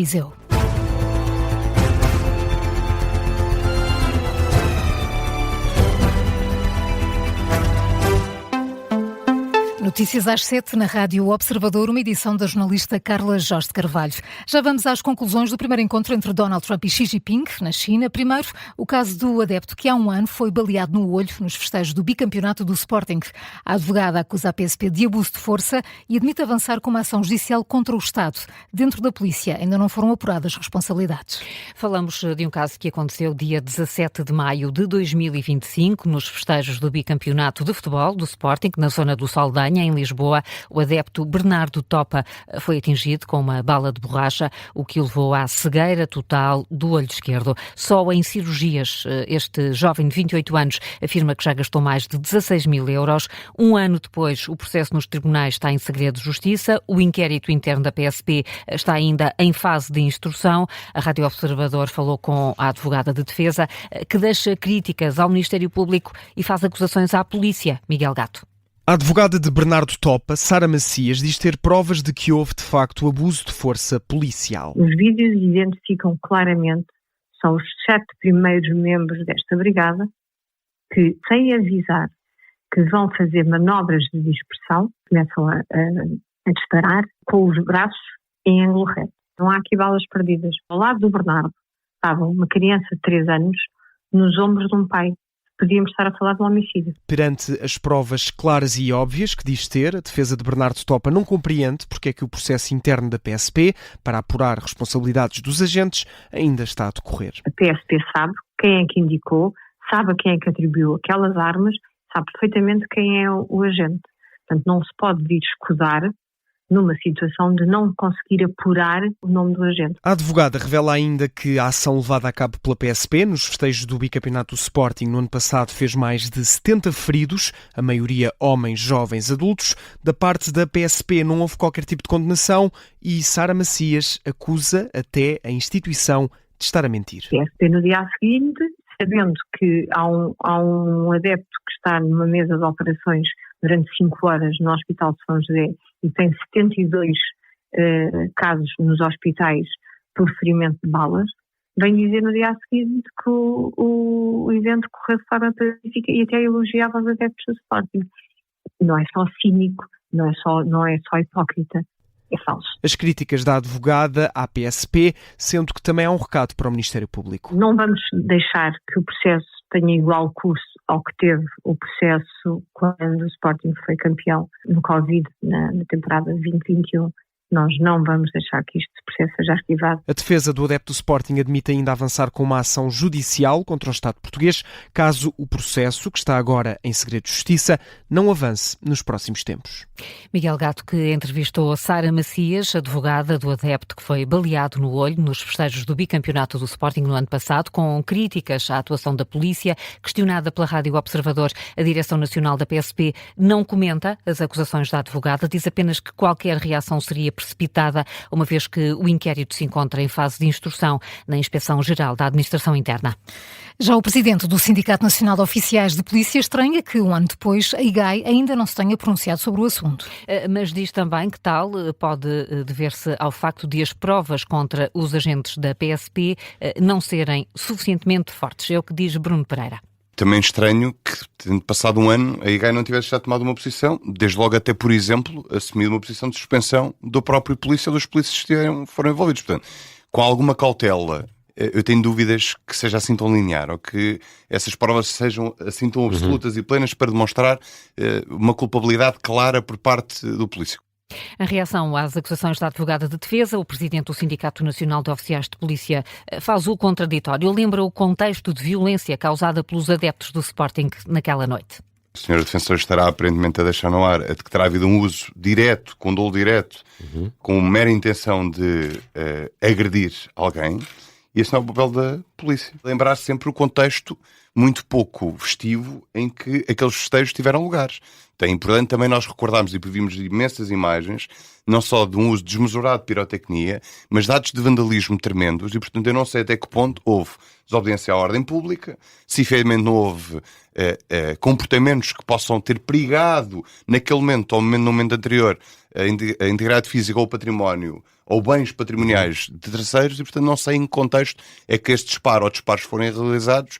Viseu. Notícias às 7 na Rádio Observador, uma edição da jornalista Carla Jorge de Carvalho. Já vamos às conclusões do primeiro encontro entre Donald Trump e Xi Jinping, na China. Primeiro, o caso do adepto que há um ano foi baleado no olho nos festejos do bicampeonato do Sporting. A advogada acusa a PSP de abuso de força e admite avançar com uma ação judicial contra o Estado. Dentro da polícia ainda não foram apuradas responsabilidades. Falamos de um caso que aconteceu dia 17 de maio de 2025, nos festejos do bicampeonato de futebol do Sporting, na zona do Saldanha, em Lisboa. O adepto Bernardo Topa foi atingido com uma bala de borracha, o que o levou à cegueira total do olho esquerdo. Só em cirurgias, este jovem de 28 anos afirma que já gastou mais de 16 mil euros. Um ano depois, o processo nos tribunais está em segredo de justiça. O inquérito interno da PSP está ainda em fase de instrução. A Rádio Observador falou com a advogada de defesa, que deixa críticas ao Ministério Público e faz acusações à polícia. Miguel Gato. A advogada de Bernardo Topa, Sara Macias, diz ter provas de que houve, de facto, abuso de força policial. Os vídeos identificam claramente, são os 7 primeiros membros desta brigada, que, sem avisar que vão fazer manobras de dispersão, começam a disparar com os braços em ângulo reto. Não há aqui balas perdidas. Ao lado do Bernardo estava uma criança de 3 anos nos ombros de um pai. Podíamos estar a falar de um homicídio. Perante as provas claras e óbvias que diz ter, a defesa de Bernardo Topa não compreende porque é que o processo interno da PSP para apurar responsabilidades dos agentes ainda está a decorrer. A PSP sabe quem é que indicou, sabe a quem é que atribuiu aquelas armas, sabe perfeitamente quem é o agente. Portanto, não se pode vir escudar numa situação de não conseguir apurar o nome do agente. A advogada revela ainda que a ação levada a cabo pela PSP nos festejos do bicampeonato do Sporting no ano passado fez mais de 70 feridos, a maioria homens, jovens, adultos. Da parte da PSP não houve qualquer tipo de condenação e Sara Macias acusa até a instituição de estar a mentir. A PSP no dia seguinte, sabendo que há um adepto que está numa mesa de operações durante 5 horas no Hospital de São José e tem 72 casos nos hospitais por ferimento de balas, vem dizer no dia seguinte que o evento correu de forma pacífica e até elogiava os adeptos do Sporting. Não é só cínico, não é só hipócrita. É falso. As críticas da advogada à PSP, sendo que também há um recado para o Ministério Público. Não vamos deixar que o processo tenha igual curso ao que teve o processo quando o Sporting foi campeão no Covid, na temporada 2021. Nós não vamos deixar que este processo seja arquivado. A defesa do adepto do Sporting admite ainda avançar com uma ação judicial contra o Estado português, caso o processo, que está agora em segredo de justiça, não avance nos próximos tempos. Miguel Gato, que entrevistou a Sara Macias, advogada do adepto que foi baleado no olho nos festejos do bicampeonato do Sporting no ano passado, com críticas à atuação da polícia. Questionada pela Rádio Observador, a Direção Nacional da PSP não comenta as acusações da advogada, diz apenas que qualquer reação seria precipitada, uma vez que o inquérito se encontra em fase de instrução na Inspeção-Geral da Administração Interna. Já o presidente do Sindicato Nacional de Oficiais de Polícia estranha que, um ano depois, a IGAI ainda não se tenha pronunciado sobre o assunto. Mas diz também que tal pode dever-se ao facto de as provas contra os agentes da PSP não serem suficientemente fortes. É o que diz Bruno Pereira. Também estranho que, tendo passado um ano, a IGAI não tivesse já tomado uma posição, desde logo até, por exemplo, assumido uma posição de suspensão do próprio polícia, dos polícias que foram envolvidos. Portanto, com alguma cautela, eu tenho dúvidas que seja assim tão linear, ou que essas provas sejam assim tão absolutas e plenas para demonstrar uma culpabilidade clara por parte do polícia. Em reação às acusações da advogada de defesa, o presidente do Sindicato Nacional de Oficiais de Polícia faz o contraditório. Lembra o contexto de violência causada pelos adeptos do Sporting naquela noite. O senhor defensor estará aparentemente a deixar no ar de que terá havido um uso direto, com dolo direto, com mera intenção de agredir alguém. E esse não é o papel da polícia. Lembrar sempre o contexto muito pouco festivo em que aqueles festejos tiveram lugares. É importante também nós recordarmos e vimos imensas imagens, não só de um uso desmesurado de pirotecnia, mas de atos de vandalismo tremendos, e portanto eu não sei até que ponto houve desobediência à ordem pública, se efetivamente não houve comportamentos que possam ter perigado naquele momento ou no momento anterior a integridade física ou o património ou bens patrimoniais de terceiros, e portanto não sei em que contexto é que este disparo ou disparos forem realizados.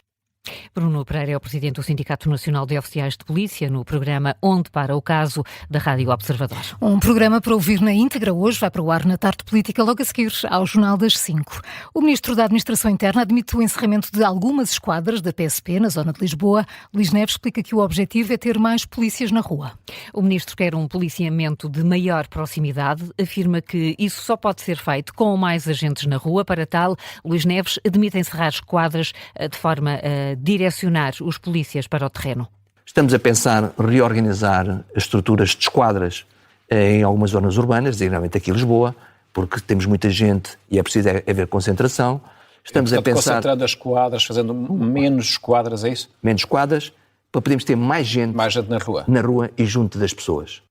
Bruno Pereira é o presidente do Sindicato Nacional de Oficiais de Polícia, no programa Onde Para o Caso, da Rádio Observador. Um programa para ouvir na íntegra hoje vai para o ar na tarde política, logo a seguir ao Jornal das 5. O Ministro da Administração Interna admite o encerramento de algumas esquadras da PSP na zona de Lisboa. Luís Neves explica que o objetivo é ter mais polícias na rua. O Ministro quer um policiamento de maior proximidade, afirma que isso só pode ser feito com mais agentes na rua. Para tal, Luís Neves admite encerrar esquadras de forma a direcionar os polícias para o terreno. Estamos a pensar reorganizar as estruturas de esquadras em algumas zonas urbanas, designadamente aqui em Lisboa, porque temos muita gente e é preciso haver concentração. Estamos a pensar... Concentrando as esquadras, fazendo menos esquadras, é isso? Menos esquadras, para podermos ter mais gente na rua e junto das pessoas.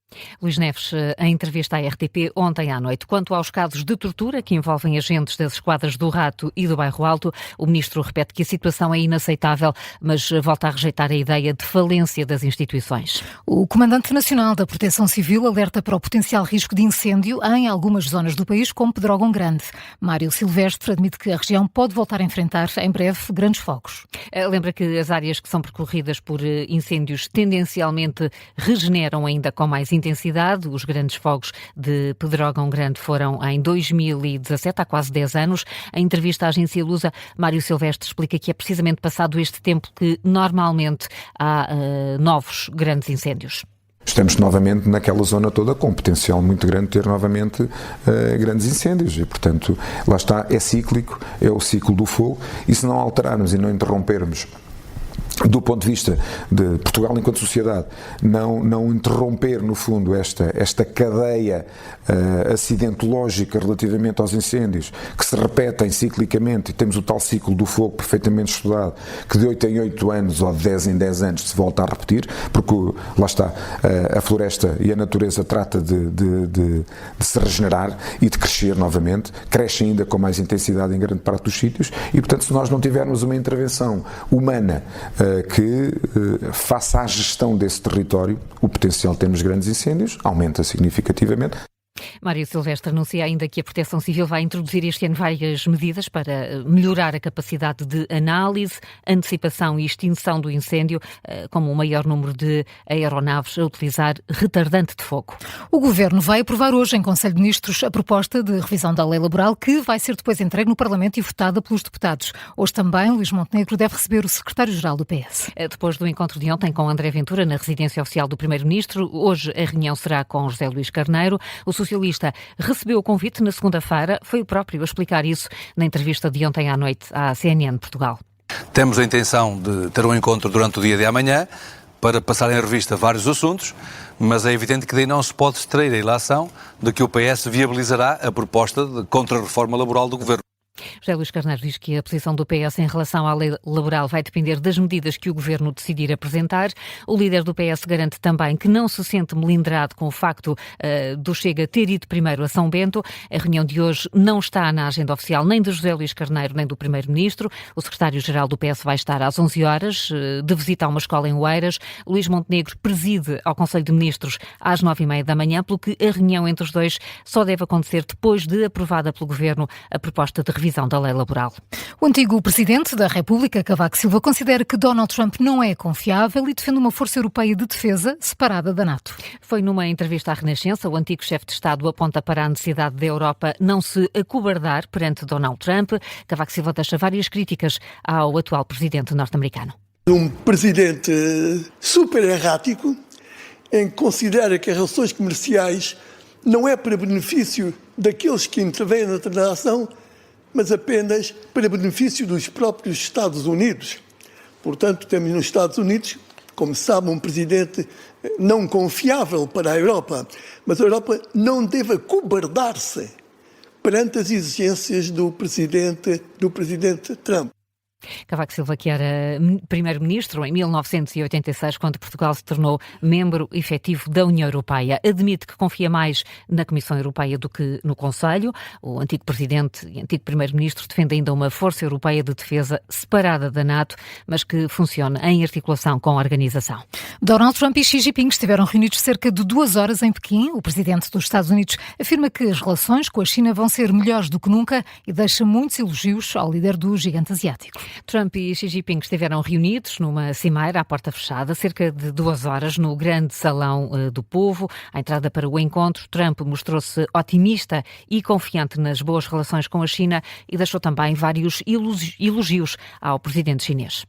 Luís Neves, em entrevista à RTP ontem à noite. Quanto aos casos de tortura que envolvem agentes das esquadras do Rato e do Bairro Alto, o Ministro repete que a situação é inaceitável, mas volta a rejeitar a ideia de falência das instituições. O Comandante Nacional da Proteção Civil alerta para o potencial risco de incêndio em algumas zonas do país, como Pedrógão Grande. Mário Silvestre admite que a região pode voltar a enfrentar em breve grandes focos. Lembra que as áreas que são percorridas por incêndios tendencialmente regeneram ainda com mais intensidade. Os grandes fogos de Pedrógão Grande foram em 2017, há quase 10 anos. Em entrevista à agência Lusa, Mário Silvestre explica que é precisamente passado este tempo que normalmente há novos grandes incêndios. Estamos novamente naquela zona toda com um potencial muito grande de ter novamente grandes incêndios e, portanto, lá está, é cíclico, é o ciclo do fogo, e se não alterarmos e não interrompermos do ponto de vista de Portugal enquanto sociedade, não interromper, no fundo, esta cadeia acidentológica relativamente aos incêndios, que se repetem ciclicamente, e temos o tal ciclo do fogo perfeitamente estudado, que de 8 em 8 anos ou de 10 em 10 anos se volta a repetir, porque lá está, a floresta e a natureza trata de se regenerar e de crescer novamente, cresce ainda com mais intensidade em grande parte dos sítios, e portanto, se nós não tivermos uma intervenção humana que faça a gestão desse território, o potencial de termos grandes incêndios aumenta significativamente. Mário Silvestre anuncia ainda que a Proteção Civil vai introduzir este ano várias medidas para melhorar a capacidade de análise, antecipação e extinção do incêndio, como o maior número de aeronaves a utilizar retardante de fogo. O Governo vai aprovar hoje em Conselho de Ministros a proposta de revisão da lei laboral, que vai ser depois entregue no Parlamento e votada pelos deputados. Hoje também Luís Montenegro deve receber o secretário-geral do PS. Depois do encontro de ontem com André Ventura na residência oficial do Primeiro-Ministro, hoje a reunião será com José Luís Carneiro. O socialista recebeu o convite na segunda-feira, foi o próprio a explicar isso na entrevista de ontem à noite à CNN Portugal. Temos a intenção de ter um encontro durante o dia de amanhã para passar em revista vários assuntos, mas é evidente que daí não se pode extrair a ilação de que o PS viabilizará a proposta de contra-reforma laboral do Governo. José Luís Carneiro diz que a posição do PS em relação à lei laboral vai depender das medidas que o Governo decidir apresentar. O líder do PS garante também que não se sente melindrado com o facto do Chega ter ido primeiro a São Bento. A reunião de hoje não está na agenda oficial nem de José Luís Carneiro nem do Primeiro-Ministro. O secretário-geral do PS vai estar às 11 horas de visita a uma escola em Oeiras. Luís Montenegro preside ao Conselho de Ministros às 9h30 da manhã, pelo que a reunião entre os dois só deve acontecer depois de aprovada pelo Governo a proposta de revisão da lei laboral. O antigo presidente da República, Cavaco Silva, considera que Donald Trump não é confiável e defende uma força europeia de defesa separada da NATO. Foi numa entrevista à Renascença, o antigo chefe de Estado aponta para a necessidade da Europa não se acobardar perante Donald Trump. Cavaco Silva deixa várias críticas ao atual presidente norte-americano. Um presidente super errático, em que considera que as relações comerciais não é para benefício daqueles que intervêm na transação, mas apenas para benefício dos próprios Estados Unidos. Portanto, temos nos Estados Unidos, como se sabe, um presidente não confiável para a Europa, mas a Europa não deve acobardar-se perante as exigências do presidente Trump. Cavaco Silva, que era primeiro-ministro em 1986, quando Portugal se tornou membro efetivo da União Europeia. Admite que confia mais na Comissão Europeia do que no Conselho. O antigo presidente e antigo primeiro-ministro defende ainda uma força europeia de defesa separada da NATO, mas que funcione em articulação com a organização. Donald Trump e Xi Jinping estiveram reunidos cerca de 2 horas em Pequim. O presidente dos Estados Unidos afirma que as relações com a China vão ser melhores do que nunca e deixa muitos elogios ao líder do gigante asiático. Trump e Xi Jinping estiveram reunidos numa cimeira à porta fechada, cerca de 2 horas, no grande salão do povo. À entrada para o encontro, Trump mostrou-se otimista e confiante nas boas relações com a China e deixou também vários elogios ao presidente chinês.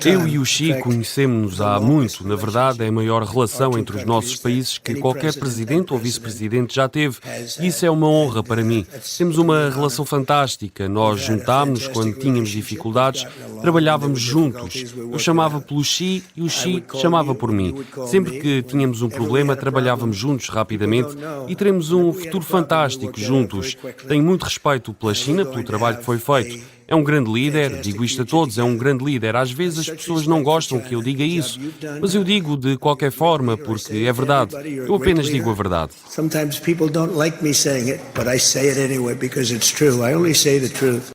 Eu e o Xi conhecemos-nos há muito. Na verdade, é a maior relação entre os nossos países que qualquer presidente ou vice-presidente já teve. E isso é uma honra para mim. Temos uma relação fantástica. Nós juntámos-nos quando tínhamos dificuldades, trabalhávamos juntos. Eu chamava pelo Xi e o Xi chamava por mim. Sempre que tínhamos um problema, trabalhávamos juntos rapidamente e teremos um futuro fantástico juntos. Tenho muito respeito pela China, pelo trabalho que foi feito. É um grande líder, digo isto a todos, é um grande líder. Às vezes as pessoas não gostam que eu diga isso, mas eu digo de qualquer forma porque é verdade. Eu apenas digo a verdade. Sometimes people don't like me saying it, but I say it anyway because it's true. I only say the truth.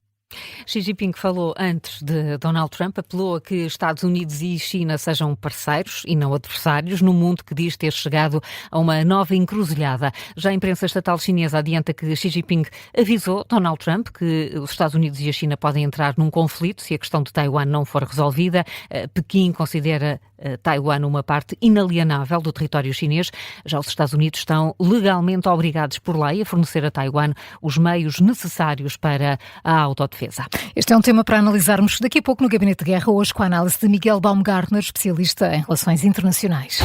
Xi Jinping falou antes de Donald Trump, apelou a que Estados Unidos e China sejam parceiros e não adversários no mundo que diz ter chegado a uma nova encruzilhada. Já a imprensa estatal chinesa adianta que Xi Jinping avisou Donald Trump que os Estados Unidos e a China podem entrar num conflito se a questão de Taiwan não for resolvida. Pequim considera Taiwan uma parte inalienável do território chinês. Já os Estados Unidos estão legalmente obrigados por lei a fornecer a Taiwan os meios necessários para a autodefesa. Este é um tema para analisarmos daqui a pouco no Gabinete de Guerra, hoje com a análise de Miguel Baumgartner, especialista em relações internacionais.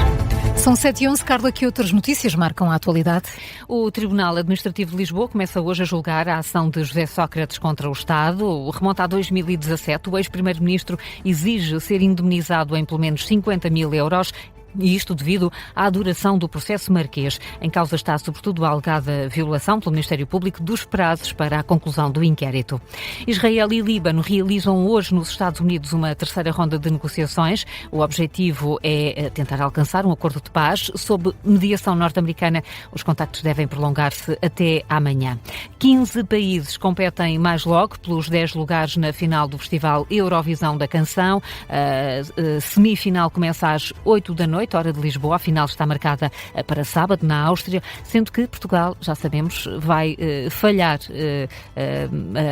São 7h11, Carla, que outras notícias marcam a atualidade? O Tribunal Administrativo de Lisboa começa hoje a julgar a ação de José Sócrates contra o Estado. Remonta a 2017, o ex-primeiro-ministro exige ser indemnizado em pelo menos 50 mil euros. E isto devido à duração do processo marquês. Em causa está, sobretudo, a alegada violação pelo Ministério Público dos prazos para a conclusão do inquérito. Israel e Líbano realizam hoje nos Estados Unidos uma terceira ronda de negociações. O objetivo é tentar alcançar um acordo de paz sob mediação norte-americana. Os contactos devem prolongar-se até amanhã. 15 países competem mais logo pelos 10 lugares na final do Festival Eurovisão da Canção. A semifinal começa às 8 da noite, hora de Lisboa. A final está marcada para sábado, na Áustria, sendo que Portugal, já sabemos, vai falhar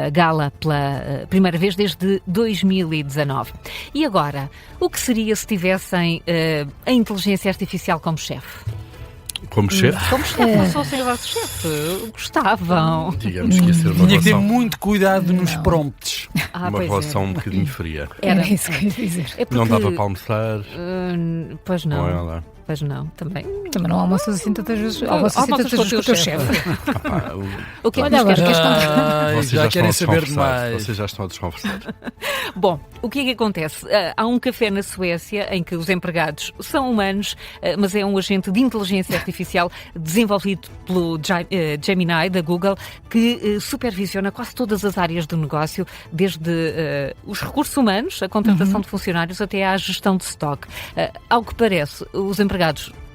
a gala pela primeira vez desde 2019. E agora, o que seria se tivessem a inteligência artificial como chefe? Como chefe? Como chefe, não sou a ser vosso chefe. Gostavam. Digamos que ia ser uma Tinha que ter relação, muito cuidado nos prompts. uma relação um bocadinho fria. Era isso que eu ia dizer. É porque, Não dava para almoçar pois com não. ela. Pois não, também. Também não almoças assim tantas vezes. Almoças assim tantas vezes com o teu chefe. O que é que Olha, nos queres agora contar? Vocês Já querem estão a saber desconversar. demais. Vocês já estão a desconversar. Bom, o que é que acontece? Há um café na Suécia em que os empregados são humanos, mas é um agente de inteligência artificial desenvolvido pelo Gemini da Google, que supervisiona quase todas as áreas do negócio, desde os recursos humanos, a contratação de funcionários, até à gestão de stock. Ao que parece, os empregados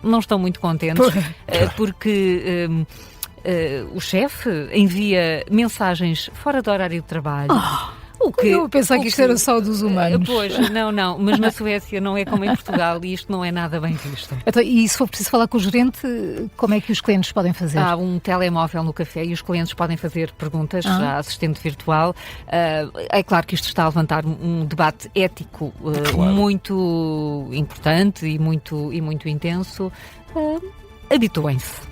não estão muito contentes porque o chefe envia mensagens fora do horário de trabalho. O que, eu pensava que isto era só dos humanos. Pois, não, mas na Suécia não é como em Portugal e isto não é nada bem visto. Então, e se for preciso falar com o gerente, como é que os clientes podem fazer? Há um telemóvel no café e os clientes podem fazer perguntas à assistente virtual. É claro que isto está a levantar um debate ético muito importante e muito intenso. Habituem-se.